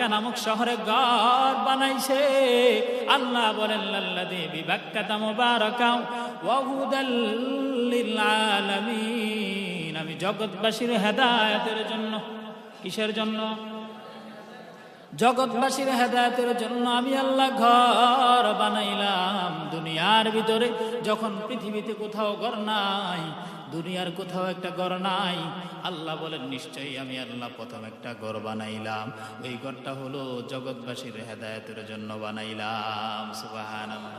মক্কা নামক শহরে ঘর বানাইছে। আল্লাহ বলেন লাল্লাযী বিবাক্কাতা মুবারাকাও ওয়া হুদাল লিল আলামিন। আমি জগৎবাসীর হেদায়েতের জন্য, কিসের জন্য? জগৎবাসীর হেদায়েতের জন্য আমি আল্লাহ ঘর বানাইলাম দুনিয়ার ভিতরে। যখন পৃথিবীতে কোথাও ঘর নাই, দুনিয়ার কোথাও একটা ঘর নাই, আল্লাহ বলেন নিশ্চয়ই আমি আল্লাহ প্রথম একটা ঘর বানাইলাম। ওই ঘরটা হলো জগৎবাসীর হেদায়েতের জন্য বানাইলাম। সুবহানাল্লাহ।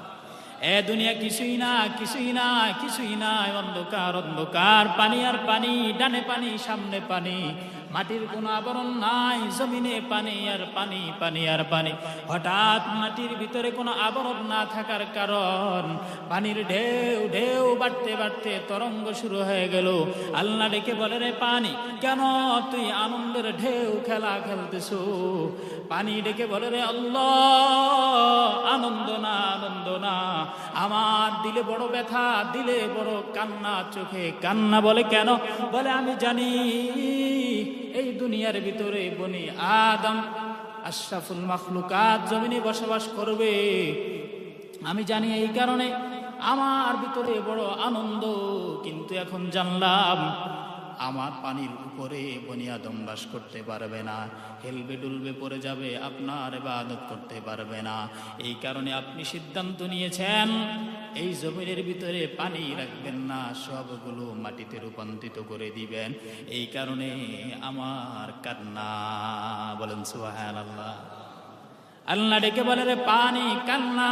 এ দুনিয়া কিছুই না, কিছুই না, কিছুই নাই, অন্ধকার অন্ধকার, পানি আর পানি, ডানে পানি সামনে পানি, মাটির কোনো আবরণ নাই, জমিনে পানি আর পানি, পানি আর পানি। হঠাৎ মাটির ভিতরে কোনো আবরণ না থাকার কারণ পানির ঢেউ ঢেউ বাড়তে বাড়তে তরঙ্গ শুরু হয়ে গেল। আল্লাহ ডেকে বলে, রে পানি, কেন তুই আনন্দের ঢেউ খেলা খেলতেছো? পানি ডেকে বলে, রে আল্লাহ, আনন্দ না, আনন্দ না, আমার দিলে বড় ব্যথা, দিলে বড় কান্না, চোখে কান্না। বলে কেন? বলে আমি জানি এই দুনিয়ার ভিতরে বনি আদম আশরাফুল মাখলুকাত জমিনে বসবাস করবে। আমি জানি এই কারণে আমার ভিতরে বড় আনন্দ। কিন্তু এখন জানলাম আমার পানির উপরে বনি আদম বাস করতে পারবে না, হেলবে ডুলবে পড়ে যাবে, আপনার ইবাদত করতে পারবে না। এই কারণে আপনি সিদ্ধান্ত নিয়েছেন এই জমিনের ভিতরে পানি রাখবেন না, সবগুলো মাটিতে রূপান্তরিত করে দিবেন। এই কারণে আমার কান্না। বলেন সুবহানাল্লাহ। আল্লাহ ডেকে বলে, রে পানি, কান্না